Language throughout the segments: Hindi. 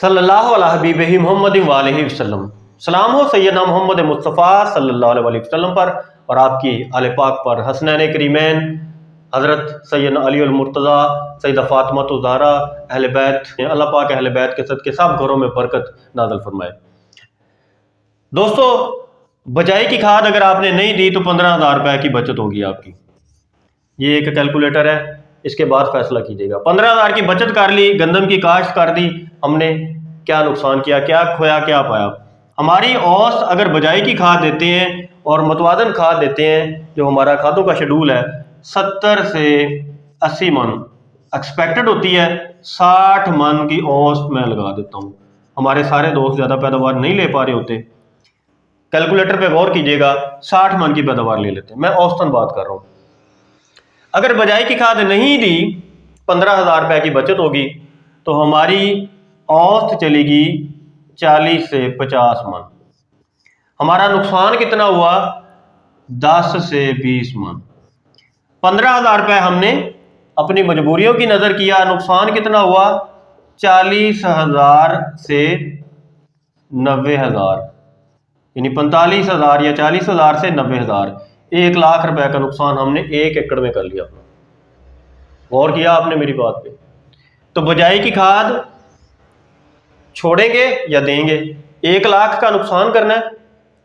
सल्लल्लाहु अला हबीबिही मुहम्मदिन व आलिहि वसल्लम। सलाम हो सैयदना मोहम्मद मुस्तफ़ा सल्लल्लाहु अलैहि वसल्लम पर और आपकी आले पाक पर, हसनैन करीमैन हज़रत सैयदना अली अल मुर्तज़ा, सैयदा फ़ातिमा ज़हरा, अहले बैत, अल्लाह पाक अहले बैत के सदके सब घरों में बरकत नाज़िल फरमाए। दोस्तों, बजाई की खाद अगर आपने नहीं दी तो 15,000 रुपये की बचत होगी आपकी। ये एक कैलकुलेटर है, इसके बाद फैसला कीजिएगा। 15,000 की बचत कर ली, गंदम की काश्त कर दी हमने, क्या नुकसान किया, क्या खोया, क्या पाया। हमारी औसत अगर बजाई की खाद देते हैं और मुतवाज़न खाद देते हैं, जो हमारा खादों का शेड्यूल है 70 से 80 मन एक्सपेक्टेड होती है, 60 मन की औसत मैं लगा देता हूँ। हमारे सारे दोस्त ज़्यादा पैदावार नहीं ले पा रहे होते, कैलकुलेटर पे गौर कीजिएगा, 60 मन की पैदावार ले लेते हैं। मैं औसतन बात कर रहा हूँ। अगर बजाई की खाद नहीं दी, 15,000 रुपये की बचत होगी, तो हमारी औसत चलेगी 40 से 50 मन। हमारा नुकसान कितना हुआ? 10 से 20 मन। 15,000 रुपये हमने अपनी मजबूरियों की नज़र किया, नुकसान कितना हुआ? 40,000 से 90,000, यानी 45,000 या 40,000 से 90,000, 1 लाख रुपए का नुकसान हमने 1 एकड़ में कर लिया। गौर किया आपने मेरी बात पे? तो बजाई की खाद छोड़ेंगे या देंगे? 1 लाख का नुकसान करना है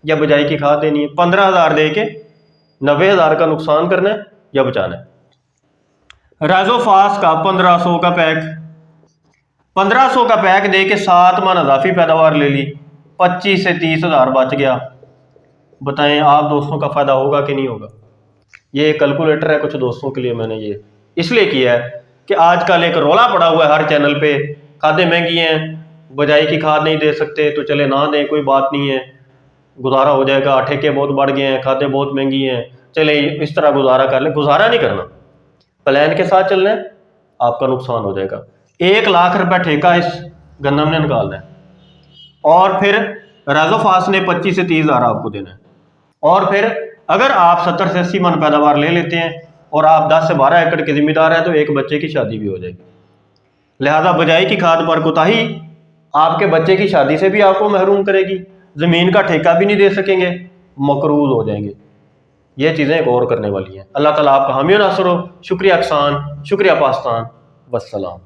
या बजाई की खाद देनी है? 15,000 दे के 90,000 का नुकसान करना है या बचाना है? राजोफास का 1500 का पैक, 1500 का पैक दे के 7 मन अजाफी पैदावार ले ली, 25 से 30,000 बच गया। बताएं आप दोस्तों का फ़ायदा होगा कि नहीं होगा? ये कैलकुलेटर है कुछ दोस्तों के लिए, मैंने ये इसलिए किया है कि आजकल एक रौला पड़ा हुआ है हर चैनल पे, खादें महंगी हैं, बजाई की खाद नहीं दे सकते तो चले ना दें, कोई बात नहीं है, गुजारा हो जाएगा, ठेके बहुत बढ़ गए हैं, खादें बहुत महंगी हैं, चले इस तरह गुजारा कर लें। गुजारा नहीं करना, प्लान के साथ चलना है, आपका नुकसान हो जाएगा। 1 लाख रुपये ठेका इस गंदम ने निकालना है और फिर राजोफास ने 25 से 30,000 आपको देना है। और फिर अगर आप 70 से 80 मन पैदावार ले लेते हैं और आप 10 से 12 एकड़ के जिम्मेदार हैं, तो एक बच्चे की शादी भी हो जाएगी। लिहाजा बजाई की खाद पर कोताही आपके बच्चे की शादी से भी आपको महरूम करेगी, ज़मीन का ठेका भी नहीं दे सकेंगे, मकरूज हो जाएंगे। ये चीज़ें गौर करने वाली हैं। अल्लाह ताला आपका हामी नासर हो। शुक्रिया अहसान, शुक्रिया पाकिस्तान, वस्सलाम।